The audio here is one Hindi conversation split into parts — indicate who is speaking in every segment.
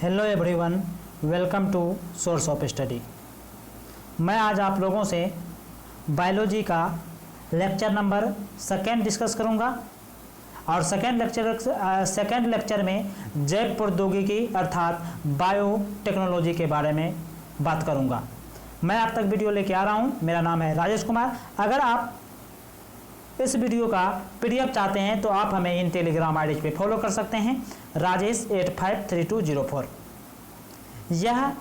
Speaker 1: Hello everyone, welcome to source of study. मैं आज आप लोगों से बायोलॉजी का लेक्चर नंबर 2 डिस्कस करूंगा और सेकेंड लेक्चर में जैव प्रौद्योगिकी अर्थात बायोटेक्नोलॉजी के बारे में बात करूंगा। मैं आप तक वीडियो लेके आ रहा हूं। मेरा नाम है राजेश कुमार। अगर आप इस वीडियो का पीडीएफ चाहते हैं तो आप हमें इन टेलीग्राम आईडी पे फॉलो कर सकते हैं, rajesh853204। यह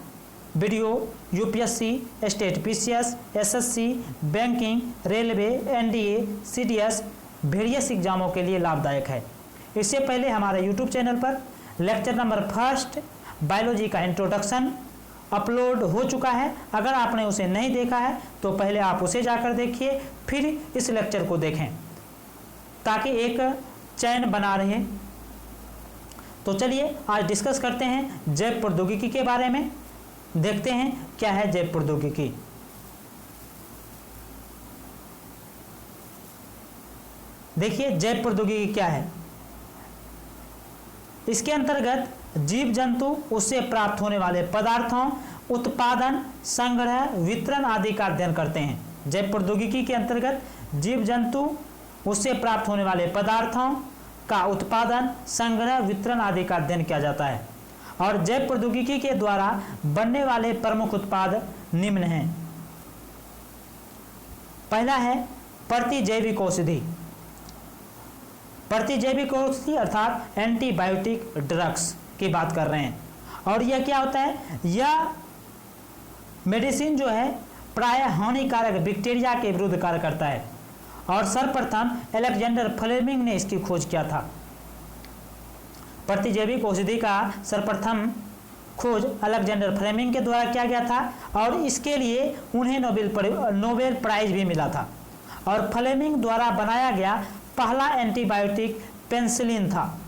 Speaker 1: video UPSC, state PCS, SSC, banking, railway, NDA, CDS various एग्जामों के लिए लाभदायक है। इससे पहले हमारे यूट्यूब चैनल पर लेक्चर नंबर 1 बायोलॉजी का इंट्रोडक्शन अपलोड हो चुका है। अगर आपने उसे नहीं देखा है तो पहले आप उसे जाकर देखिए, फिर इस लेक्चर को देखें ताकि एक चैन बना रहे। तो चलिए आज डिस्कस करते हैं जैव प्रौद्योगिकी के बारे में। देखते हैं क्या है जैव प्रौद्योगिकी। देखिए जैव प्रौद्योगिकी क्या है। इसके अंतर्गत जीव जंतु, उससे प्राप्त होने वाले पदार्थों, उत्पादन, संग्रह, वितरण आदि का अध्ययन करते हैं। जैव प्रौद्योगिकी के अंतर्गत जीव जंतु, उससे प्राप्त होने वाले पदार्थों का उत्पादन, संग्रह, वितरण आदि का अध्ययन किया जाता है। और जैव प्रौद्योगिकी के द्वारा बनने वाले प्रमुख उत्पाद निम्न हैं। पहला है प्रतिजैविक औषधि। प्रतिजैविक औषधि अर्थात एंटीबायोटिक ड्रग्स की बात कर रहे हैं। और यह क्या होता है? यह मेडिसिन जो है प्रायः हानिकारक बैक्टीरिया के विरुद्ध कार्य करता है और सर्वप्रथम अलेक्जेंडर फ्लेमिंग ने इसकी खोज किया था। प्रतिजैविक औषधि का सर्वप्रथम खोज अलेक्जेंडर फ्लेमिंग के द्वारा किया गया था और इसके लिए उन्हें नोबेल प्राइज भी मिला था। और फ्लेमिंग द्वारा बनाया गया पहला एंटीबायोटिक पेनिसिलिन था,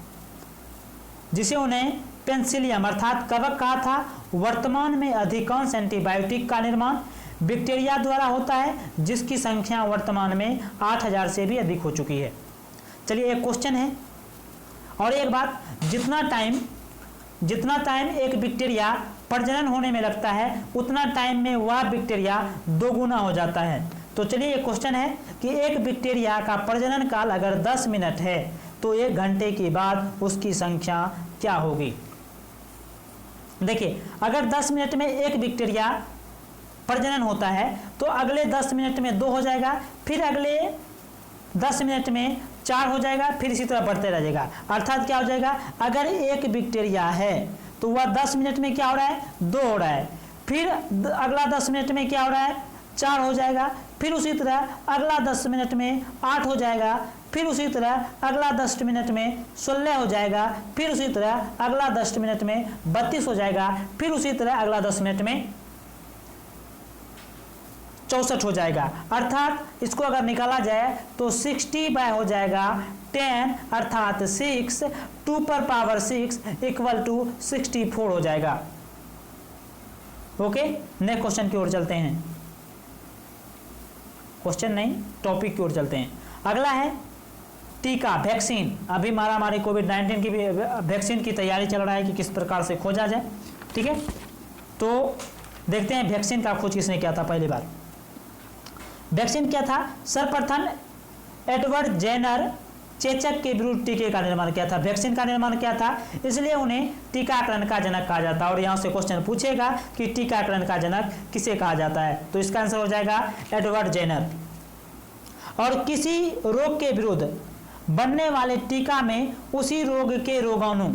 Speaker 1: जिसे उन्हें पेनिसिलियम अर्थात कवक कहा था। वर्तमान में अधिकांश एंटीबायोटिक का निर्माण बैक्टीरिया द्वारा होता है, जिसकी संख्या वर्तमान में 8000 से भी अधिक हो चुकी है। चलिए एक क्वेश्चन है और एक बात, जितना टाइम एक बैक्टीरिया प्रजनन होने में लगता है उतना टाइम में वह बैक्टीरिया 2 गुना हो जाता है। तो चलिए एक क्वेश्चन है कि एक बैक्टीरिया का प्रजनन काल अगर 10 मिनट है तो 1 घंटे के बाद उसकी संख्या क्या होगी? देखिए, अगर 10 मिनट में एक बैक्टीरिया प्रजनन होता है तो अगले 10 मिनट में 2 हो जाएगा, फिर अगले 10 मिनट में 4 हो जाएगा, फिर इसी तरह बढ़ते रहेगा। अर्थात क्या हो जाएगा? अगर एक बैक्टीरिया है तो वह 10 मिनट में क्या हो रहा है? 2 हो रहा है। फिर अगला 10 मिनट में क्या हो रहा है? 4 हो जाएगा। फिर उसी तरह अगला 10 मिनट में 8 हो जाएगा। फिर उसी तरह अगला 10 मिनट में 16 हो जाएगा। फिर उसी तरह अगला 10 मिनट में 32 हो जाएगा। फिर उसी तरह अगला 10 मिनट में 64 हो जाएगा। अर्थात इसको अगर निकाला जाए तो 60 हो जाएगा 10 अर्थात 6 2 पर पावर 6 इक्वल टू 64 हो जाएगा। ओके, नेक्स्ट क्वेश्चन की ओर चलते हैं। क्वेश्चन नहीं, टॉपिक की ओर चलते हैं। अगला है टीका, वैक्सीन। अभी महामारी कोविड-19 की भी वैक्सीन की तैयारी चल रहा है कि किस प्रकार से खोजा जाए। ठीक है, तो देखते हैं वैक्सीन का खोज किसने किया था। पहली बार वैक्सीन क्या था? सर्वप्रथम एडवर्ड जेनर चेचक के विरुद्ध टीके का निर्माण किया था। वैक्सीन का निर्माण किया था, इसलिए उन्हें टीकाकरण का जनक कहा जाता है। और यहाँ से क्वेश्चन पूछेगा कि टीकाकरण का जनक किसे कहा जाता है, तो इसका आंसर हो जाएगा एडवर्ड जेनर। और किसी रोग के विरुद्ध बनने वाले टीका में उसी रोग के रोगाणु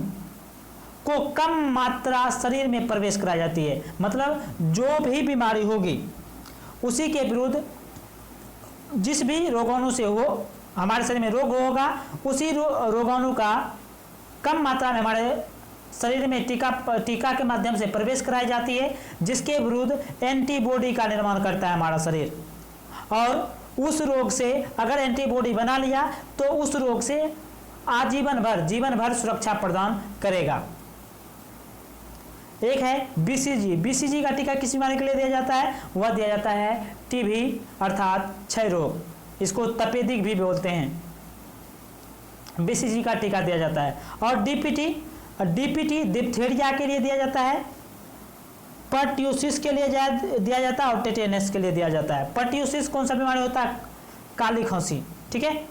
Speaker 1: को कम मात्रा शरीर में प्रवेश कराई जाती है। मतलब जो भी बीमारी होगी उसी के विरुद्ध जिस भी रोगाणु से हो हमारे शरीर में रोग होगा, उसी रोगाणु का कम मात्रा में हमारे शरीर में टीका के माध्यम से प्रवेश कराई जाती है, जिसके विरुद्ध एंटीबॉडी का निर्माण करता है हमारा शरीर। और उस रोग से अगर एंटीबॉडी बना लिया तो उस रोग से जीवन भर सुरक्षा प्रदान करेगा। एक है बीसीजी। बीसीजी का टीका किस बीमारी के लिए दिया जाता है? वह दिया जाता है टीबी अर्थात क्षय रोग, इसको तपेदिक भी बोलते हैं। बीसीजी का टीका दिया जाता है। और डीपीटी डीपीटी डिप्थीरिया के लिए दिया जाता है, पर्ट्यूसिस के लिए दिया जाता है और टेटेनस के लिए दिया जाता है। पर्ट्यूसिस कौन सा बीमारी होता है? काली खांसी। ठीक है,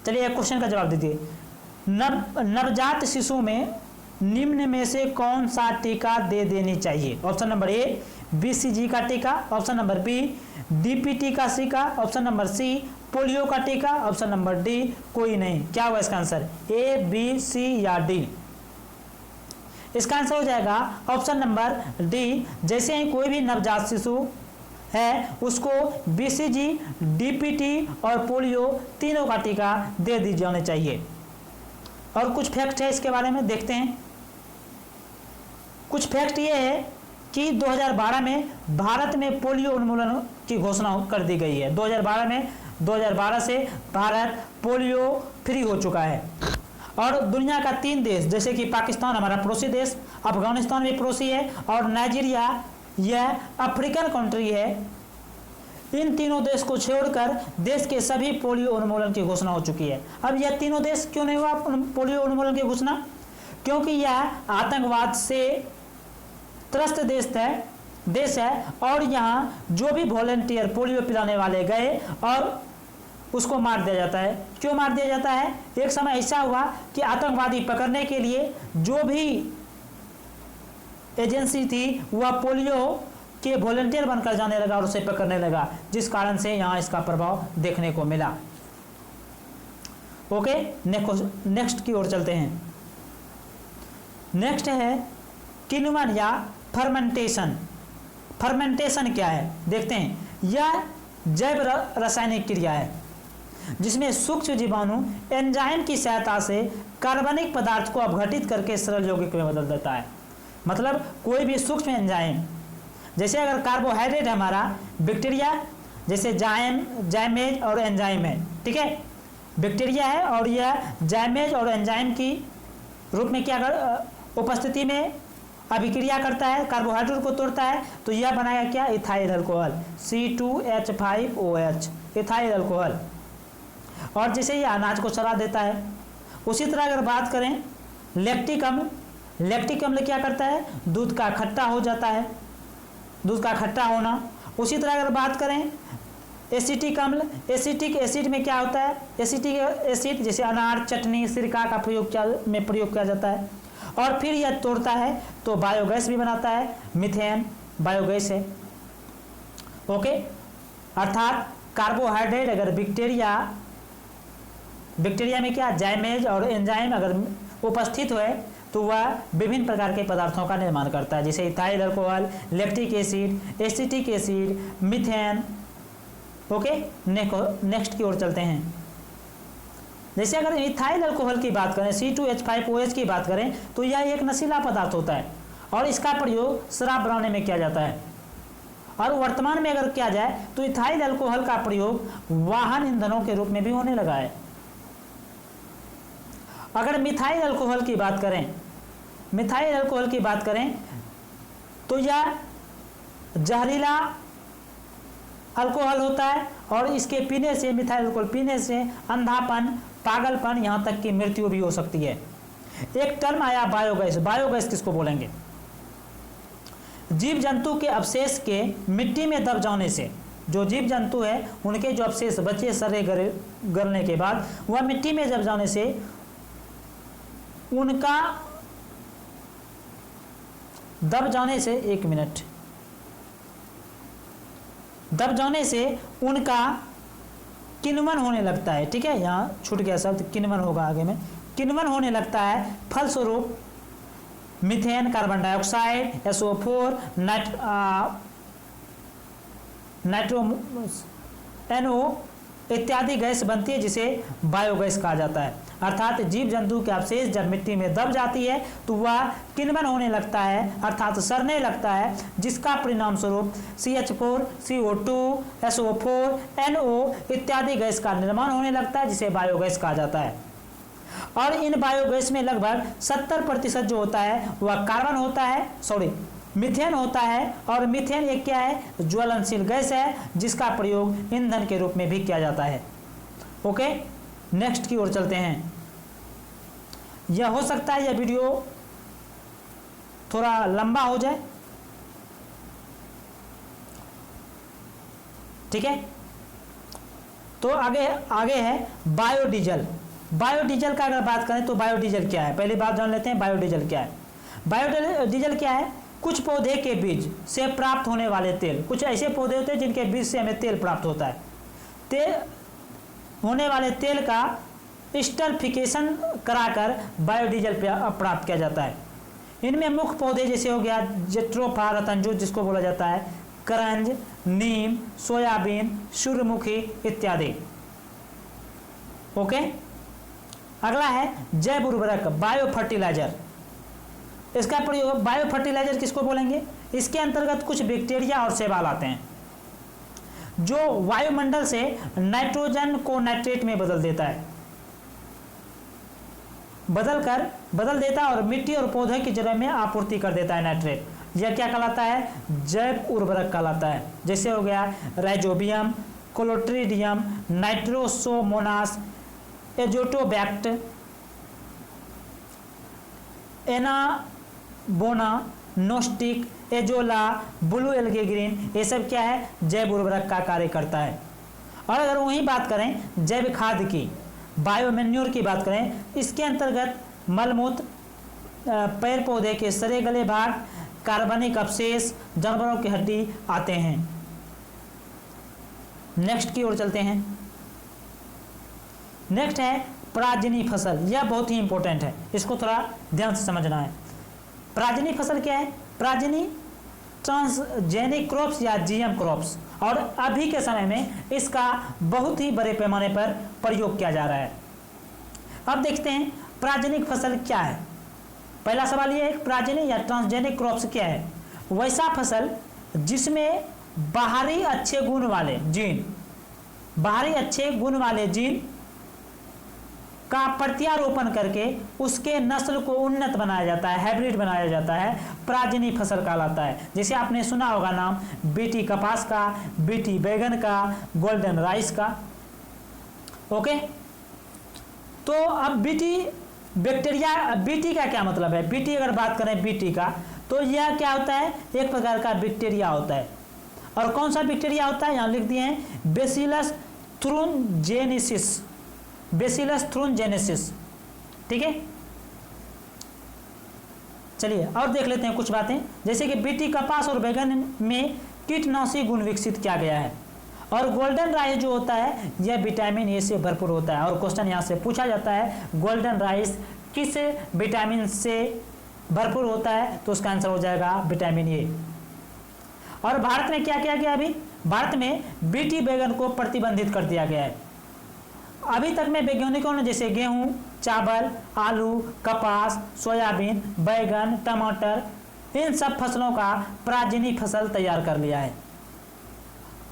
Speaker 1: चलिए एक क्वेश्चन का जवाब दीजिए। नवजात शिशु में निम्न में से कौन सा टीका दे देनी चाहिए? ऑप्शन नंबर ए बीसीजी का टीका, ऑप्शन नंबर बी डीपीटी का टीका, ऑप्शन नंबर सी पोलियो का टीका, ऑप्शन नंबर डी कोई नहीं। क्या होगा इसका आंसर? ए बी सी या डी? इसका आंसर हो जाएगा ऑप्शन नंबर डी। जैसे ही कोई भी नवजात शिशु है उसको बीसीजी, डीपीटी और पोलियो तीनों का टीका दे दी जाने चाहिए। और कुछ फैक्ट है इसके बारे में, देखते हैं। कुछ फैक्ट ये है कि 2012 में भारत में पोलियो उन्मूलन की घोषणा कर दी गई है। 2012 से भारत पोलियो फ्री हो चुका है। और दुनिया का 3 देश जैसे कि पाकिस्तान हमारा पड़ोसी देश, अफगानिस्तान भी पड़ोसी है, और नाइजीरिया यह अफ्रीकन कंट्री है, इन तीनों देश को छोड़कर देश के सभी पोलियो उन्मूलन की घोषणा हो चुकी है। अब यह तीनों देश क्यों नहीं हुआ पोलियो उन्मूलन की घोषणा? क्योंकि यह आतंकवाद से त्रस्त देश है और यहाँ जो भी वॉलंटियर पोलियो पिलाने वाले गए और उसको मार दिया जाता है। क्यों मार दिया जाता है? एक समय ऐसा हुआ कि आतंकवादी पकड़ने के लिए जो भी एजेंसी थी वह पोलियो के वॉलंटियर बनकर जाने लगा और उसे पकड़ने लगा, जिस कारण से यहाँ इसका प्रभाव देखने को मिला। ओके, नेक्स्ट की ओर चलते हैं। नेक्स्ट है किण्वन या फर्मेंटेशन। फर्मेंटेशन क्या है देखते हैं। यह जैव रासायनिक क्रिया है जिसमें सूक्ष्म जीवाणु एंजाइम की सहायता से कार्बनिक पदार्थ को अपघटित करके सरल यौगिक में बदल देता है। मतलब कोई भी सूक्ष्म एंजाइम, जैसे अगर कार्बोहाइड्रेट है हमारा बैक्टीरिया, जैसे जाइमेज और एंजाइम है, ठीक है, बैक्टीरिया है और यह जाइमेज और एंजाइम की रूप में क्या उपस्थिति में अभिक्रिया करता है, कार्बोहाइड्रेट को तोड़ता है, तो यह बनाएगा क्या? Ethyl alcohol C2H5OH, ethyl alcohol. और जैसे ये अनाज को सड़ा देता है। उसी तरह अगर बात करें लैक्टिक अम्ल, लैक्टिक अम्ल क्या करता है? दूध का खट्टा हो जाता है, दूध का खट्टा होना। उसी तरह अगर बात करें एसिटिक अम्ल, एसिटिक एसिड में क्या होता है? एसिटिक एसिड जैसे अनार, चटनी, सिरका का प्रयोग किया जाता है और फिर यह तोड़ता है तो बायोगैस भी बनाता है, मीथेन बायोगैस है। ओके, अर्थात कार्बोहाइड्रेट अगर बैक्टीरिया में क्या जाइमेज और एंजाइम अगर उपस्थित हुए तो वह विभिन्न प्रकार के पदार्थों का निर्माण करता है, जैसे ethyl alcohol, lactic acid, acetic acid, methane. Okay, next की ओर चलते हैं। जैसे अगर इथाइल अल्कोहल की बात करें, C2H5OH की बात करें, तो यह एक नशीला पदार्थ होता है और इसका प्रयोग शराब बनाने में किया जाता है। और वर्तमान में अगर किया जाए तो इथाइल अल्कोहल का प्रयोग वाहन ईंधनों के रूप में भी होने लगा है। अगर मिथाइल अल्कोहल की बात करें, तो यह जहरीला अल्कोहल होता है और इसके पीने से, मिथाइल अल्कोहल पीने से अंधापन, पागलपन, यहाँ तक कि मृत्यु भी हो सकती है। एक टर्म आया बायोगैस। बायोगैस किसको बोलेंगे? जीव जंतु के अवशेष के मिट्टी में दब जाने से, जो जीव जंतु है उनके जो अवशेष बचे सड़े गलने के बाद वह मिट्टी में दब जाने से उनका दब जाने से उनका किण्वन होने लगता है। ठीक है, यहाँ छूट गया शब्द, किण्वन होगा आगे में, किण्वन होने लगता है। फलस्वरूप methane, carbon dioxide, SO4, NO इत्यादि गैस बनती है जिसे बायोगैस कहा जाता है। अर्थात जीव जंतु के अवशेष जब मिट्टी में दब जाती है तो वह किण्वन होने लगता है, अर्थात सड़ने लगता है, जिसका परिणाम स्वरूप CH4, CO2, SO4, NO इत्यादि गैस का निर्माण होने लगता है जिसे बायोगैस कहा जाता है। और इन बायोगैस में लगभग 70% जो होता है वह कार्बन होता है, मीथेन होता है। और मीथेन एक क्या है? ज्वलनशील गैस है जिसका प्रयोग ईंधन के रूप में भी किया जाता है। ओके, नेक्स्ट की ओर चलते हैं। यह हो सकता है यह वीडियो थोड़ा लंबा हो जाए, ठीक है। तो आगे है बायोडीजल। बायोडीजल का अगर बात करें तो बायोडीजल क्या है, पहली बात जान लेते हैं बायोडीजल क्या है। बायोडीजल क्या है, कुछ पौधे के बीज से प्राप्त होने वाले तेल, कुछ ऐसे पौधे होते हैं जिनके बीज से हमें तेल प्राप्त होता है, तेल होने वाले तेल का स्टरिफिकेशन कराकर बायोडीजल प्राप्त किया जाता है। इनमें मुख्य पौधे जैसे हो गया जेट्रोफा, रतनजूट जिसको बोला जाता है, करंज, नीम, सोयाबीन, सूर्यमुखी इत्यादि। ओके। अगला है जैव उर्वरक, बायो फर्टिलाइजर। इसका प्रयोग, बायो फर्टिलाइजर किसको बोलेंगे, इसके अंतर्गत कुछ बैक्टीरिया और शैवाल आते हैं जो वायुमंडल से नाइट्रोजन को नाइट्रेट में बदल देता है, बदल देता है और मिट्टी और पौधे की जड़ में आपूर्ति कर देता है नाइट्रेट। यह क्या कहलाता है, जैव उर्वरक कहलाता है। जैसे हो गया rhizobium, clostridium, nitrosomonas, azotobacter, anabaena, nostoc, azolla, blue algae green, ये सब क्या है, जैव उर्वरक का कार्य करता है। और अगर वही बात करें जैव खाद की, बायोमेन्योर की बात करें, इसके अंतर्गत मलमूत्र, पेड़ पौधे के सड़े गले भाग, कार्बनिक अवशेष, जानवरों की हड्डी आते हैं। नेक्स्ट की ओर चलते हैं। नेक्स्ट है पराजनी फसल। यह बहुत ही इंपॉर्टेंट है, इसको थोड़ा ध्यान से समझना है। पराजनी फसल क्या है, पराजनी ट्रांसजेनिक क्रॉप्स या जीएम क्रॉप्स, और अभी के समय में इसका बहुत ही बड़े पैमाने पर प्रयोग किया जा रहा है। अब देखते हैं पराजनिक फसल क्या है। पहला सवाल ये है पराजनी या ट्रांसजेनिक क्रॉप्स क्या है। वैसा फसल जिसमें बाहरी अच्छे गुण वाले जीन का प्रत्यारोपण करके उसके नस्ल को उन्नत बनाया जाता है, हाइब्रिड बनाया जाता है, पराजनी फसल कहलाता है। जैसे आपने सुना होगा नाम बीटी कपास का, बीटी बैगन का, गोल्डन राइस का। ओके। तो अब बीटी बैक्टीरिया, बीटी का क्या मतलब है, बीटी अगर बात करें बीटी का तो यह क्या होता है, एक प्रकार का बैक्टीरिया होता है। और कौन सा बैक्टीरिया होता है, यहाँ लिख दिए हैं बेसिलस थ्रूनजेनेसिस, बेसिलस थ्रूनजेनेसिस। ठीक है। चलिए और देख लेते हैं कुछ बातें, जैसे कि बीटी कपास और बैगन में कीटनाशी गुण विकसित किया गया है। और गोल्डन राइस जो होता है यह विटामिन ए से भरपूर होता है। और क्वेश्चन यहाँ से पूछा जाता है गोल्डन राइस किस विटामिन से भरपूर होता है, तो उसका आंसर हो जाएगा विटामिन ए। और भारत में क्या किया गया, अभी भारत में बीटी बैगन को प्रतिबंधित कर दिया गया है। अभी तक में वैज्ञानिकों ने जैसे गेहूं, चावल, आलू, कपास, सोयाबीन, बैगन, टमाटर, इन सब फसलों का पराजनी फसल तैयार कर लिया है।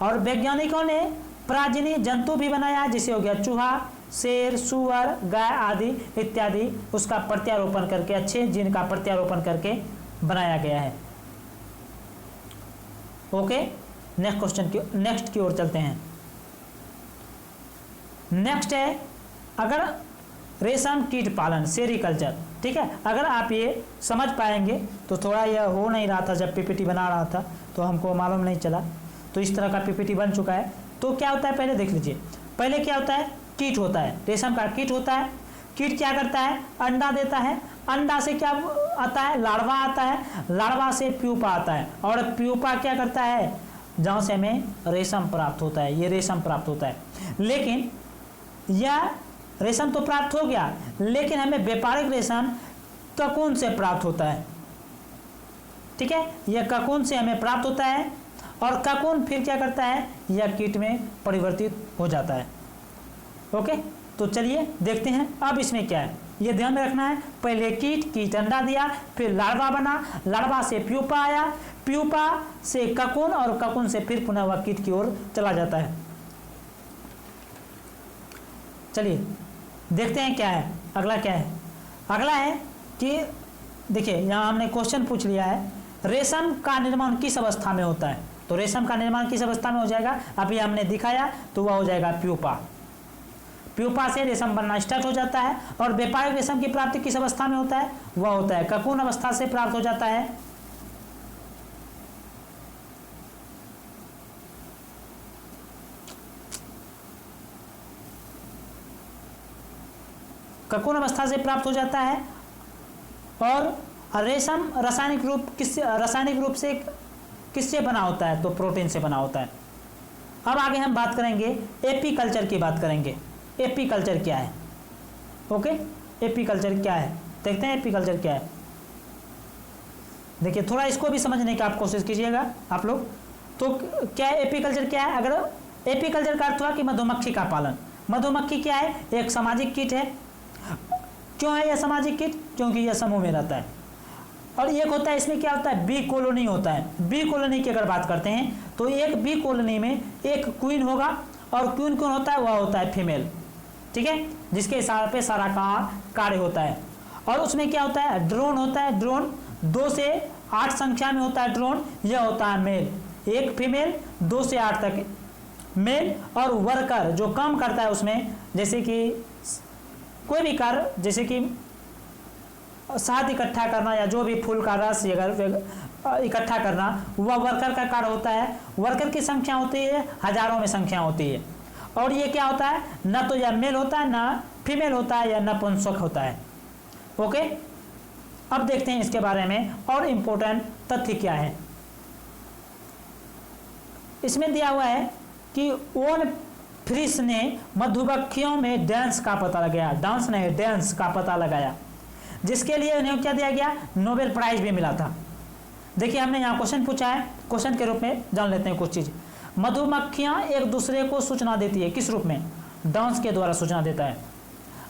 Speaker 1: और वैज्ञानिकों ने पराजनी जंतु भी बनाया है, जैसे हो गया चूहा, शेर, सुअर, गाय आदि इत्यादि, उसका प्रत्यारोपण करके, अच्छे जीन का प्रत्यारोपण करके बनाया गया है। ओके। नेक्स्ट की ओर चलते हैं। नेक्स्ट है अगर रेशम कीट पालन, सेरीकल्चर। ठीक है। अगर आप ये समझ पाएंगे तो, थोड़ा यह हो नहीं रहा था जब पीपीटी बना रहा था तो हमको मालूम नहीं चला, तो इस तरह का पीपीटी बन चुका है। तो क्या होता है पहले देख लीजिए। पहले क्या होता है, कीट होता है, रेशम का कीट होता है। कीट क्या करता है, अंडा देता है। अंडा से क्या आता है, लार्वा आता है। लार्वा से प्यूपा आता है। और प्यूपा क्या करता है, जहाँ से हमें रेशम प्राप्त होता है, ये रेशम प्राप्त होता है। लेकिन यह रेशम तो प्राप्त हो गया, लेकिन हमें व्यापारिक रेशम ककून से प्राप्त होता है। ठीक है। यह ककून से हमें प्राप्त होता है और ककून फिर क्या करता है, यह कीट में परिवर्तित हो जाता है। ओके। तो चलिए देखते हैं अब इसमें क्या है, ये ध्यान में रखना है। पहले कीट अंडा दिया, फिर लार्वा बना, लार्वा से प्यूपा आया, प्यूपा से ककून, और ककून से फिर पुनः वह कीट की ओर चला जाता है। चलिए देखते हैं क्या है, अगला क्या है। अगला है कि देखिए यहाँ हमने क्वेश्चन पूछ लिया है, रेशम का निर्माण किस अवस्था में होता है। तो रेशम का निर्माण किस अवस्था में हो जाएगा, अभी हमने दिखाया, तो वह हो जाएगा प्यूपा। प्यूपा से रेशम बनना स्टार्ट हो जाता है। और व्यापारिक रेशम की प्राप्ति किस अवस्था में होता है? वह होता है ककून अवस्था से प्राप्त हो जाता है। ककून अवस्था से प्राप्त हो जाता है। और रेशम रासायनिक रूप से किससे बना होता है? तो प्रोटीन से बना होता है। अब आगे हम बात करेंगे एपीकल्चर की बात करेंगे। एपीकल्चर क्या है? ओके, एपीकल्चर क्या है देखते हैं। एपीकल्चर क्या है, देखिए थोड़ा इसको भी समझने की आप कोशिश कीजिएगा आप लोग। तो क्या है एपीकल्चर? क्या है? अगर एपीकल्चर का अर्थ हुआ कि मधुमक्खी का पालन। मधुमक्खी क्या है? एक सामाजिक कीट है। क्यों है यह सामाजिक कीट? क्योंकि यह समूह में रहता है। और एक होता है, इसमें क्या होता है? बी कॉलोनी होता है। बी कॉलोनी की अगर बात करते हैं तो एक बी कॉलोनी में एक क्वीन होगा, और क्वीन कौन होता है? वह होता है फीमेल, ठीक है, जिसके इशारे पे सारा कार्य होता है। और उसमें क्या होता है? ड्रोन होता है। ड्रोन 2 से 8 संख्या में होता है ड्रोन, यह होता है मेल। एक फीमेल, 2 से 8 तक मेल। और वर्कर जो काम करता है उसमें, जैसे कि कोई भी कार्य, जैसे कि शहद इकट्ठा करना या जो भी फूल का रस इकट्ठा करना, वह वर्कर का कार्य होता है। वर्कर की संख्या होती है हजारों में संख्या होती है। और ये क्या होता है? ना तो यह मेल होता है, ना फीमेल होता है, या नपुंसक होता है। ओके, अब देखते हैं इसके बारे में और इम्पोर्टेंट तथ्य क्या है। इसमें दिया हुआ है कि ओन फ्रिस ने मधुमक्खियों में डांस का पता लगाया। डांस नहीं, डांस का पता लगाया, जिसके लिए उन्हें क्या दिया गया? नोबेल प्राइज भी मिला था। देखिए हमने यहाँ क्वेश्चन पूछा है, क्वेश्चन के रूप में जान लेते हैं कुछ चीज। मधुमक्खियां एक दूसरे को सूचना देती है, किस रूप में? डांस के द्वारा सूचना देता है।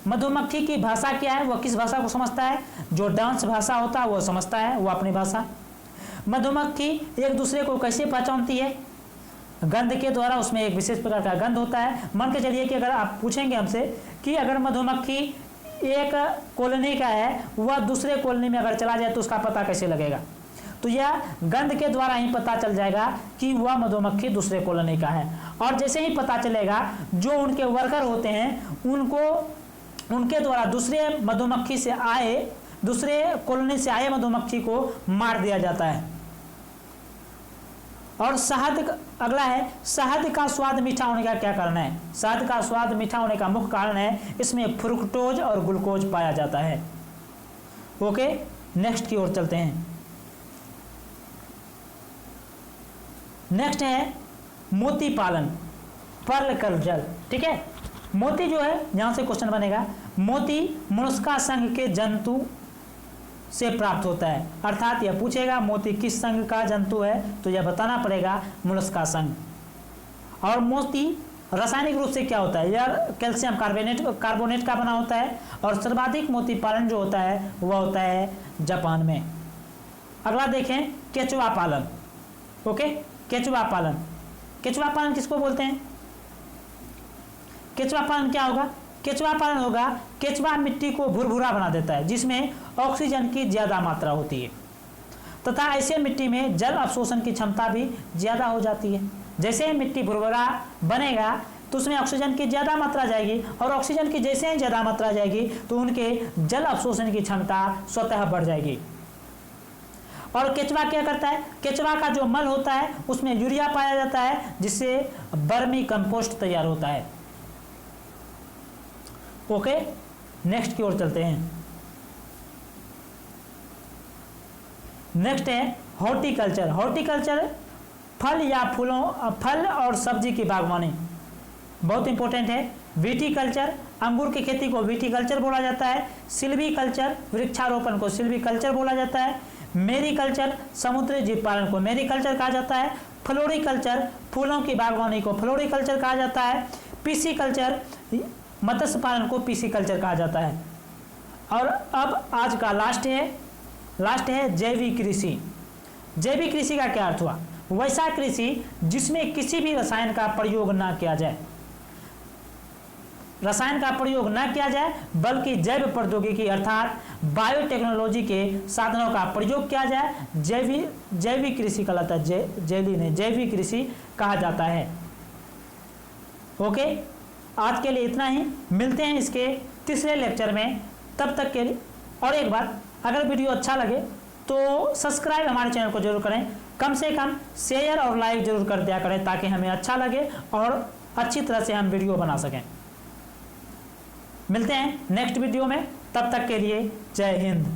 Speaker 1: मधुमक्खी की भाषा क्या है? वह किस भाषा को समझता है? जो डांस भाषा होता है वह समझता है, वो अपनी भाषा। मधुमक्खी एक दूसरे को कैसे पहचानती है? गंध के द्वारा। उसमें एक विशेष प्रकार का गंध होता है। मान के चलिए कि अगर आप पूछेंगे हमसे कि अगर मधुमक्खी एक कॉलोनी का है, वह दूसरे कॉलोनी में अगर चला जाए तो उसका पता कैसे लगेगा? तो यह गंध के द्वारा ही पता चल जाएगा कि वह मधुमक्खी दूसरे कॉलोनी का है। और जैसे ही पता चलेगा, जो उनके वर्कर होते हैं उनके द्वारा दूसरे कॉलोनी से आए मधुमक्खी को मार दिया जाता है। और शहद, अगला है शहद का स्वाद मीठा होने का क्या कारण है? शहद का स्वाद मीठा होने का मुख्य कारण है इसमें फ्रुक्टोज और ग्लूकोज पाया जाता है। ओके, नेक्स्ट की ओर चलते हैं। नेक्स्ट है मोती पालन, पर्ल कल्चर, ठीक है। मोती जो है, यहां से क्वेश्चन बनेगा, मोती मोलस्का संघ के जंतु से प्राप्त होता है। अर्थात यह पूछेगा मोती किस संघ का जंतु है, तो यह बताना पड़ेगा मोलस्का संघ। और मोती रासायनिक रूप से क्या होता है? यह कैल्शियम कार्बोनेट का बना होता है। और सर्वाधिक मोती पालन जो होता है वह होता है जापान में। अगला देखें केचुआ पालन। ओके, केचुआ पालन, केचुआ पालन किसको बोलते हैं? केचुआ पालन क्या होगा? केचुआ पालन होगा, केचुआ मिट्टी को भुरभुरा बना देता है जिसमें ऑक्सीजन की ज्यादा मात्रा होती है, तथा ऐसे मिट्टी में जल अवशोषण की क्षमता भी ज्यादा हो जाती है। जैसे ही मिट्टी भुरभुरा बनेगा तो उसमें ऑक्सीजन की ज्यादा मात्रा जाएगी, और ऑक्सीजन की जैसे ही ज्यादा मात्रा जाएगी तो उनके जल अवशोषण की क्षमता स्वतः बढ़ जाएगी। और केचुआ क्या करता है? केचुआ का जो मल होता है उसमें यूरिया पाया जाता है, जिससे वर्मी कंपोस्ट तैयार होता है। ओके, नेक्स्ट की ओर चलते हैं। नेक्स्ट है हॉर्टिकल्चर। हॉर्टिकल्चर फल या फल और सब्जी की बागवानी, बहुत इंपॉर्टेंट है। विटीकल्चर, अंगूर की खेती को विटीकल्चर बोला जाता है। सिल्वीकल्चर, वृक्षारोपण को सिल्वीकल्चर बोला जाता है। मेरीकल्चर, समुद्री जीव पालन को मेरीकल्चर कहा जाता है। फ्लोरिकल्चर, फूलों की बागवानी को फ्लोरिकल्चर कहा जाता है। पिसीकल्चर, मत्स्य पालन को पिसीकल्चर कहा जाता है। और अब आज का लास्ट है जैविक कृषि। जैविक कृषि का क्या अर्थ हुआ? वैसा कृषि जिसमें किसी भी रसायन का प्रयोग ना किया जाए, रसायन का प्रयोग ना किया जाए, बल्कि जैव प्रौद्योगिकी अर्थात बायोटेक्नोलॉजी के साधनों का प्रयोग किया जाए, जैविक कृषि कहलाता है। जैविक कृषि कहा जाता है। ओके, आज के लिए इतना ही, मिलते हैं इसके तीसरे लेक्चर में। तब तक के लिए और एक बात, अगर वीडियो अच्छा लगे तो सब्सक्राइब हमारे चैनल को जरूर करें, कम से कम शेयर और लाइक जरूर कर दिया करें ताकि हमें अच्छा लगे और अच्छी तरह से हम वीडियो बना सकें। मिलते हैं नेक्स्ट वीडियो में, तब तक के लिए जय हिंद।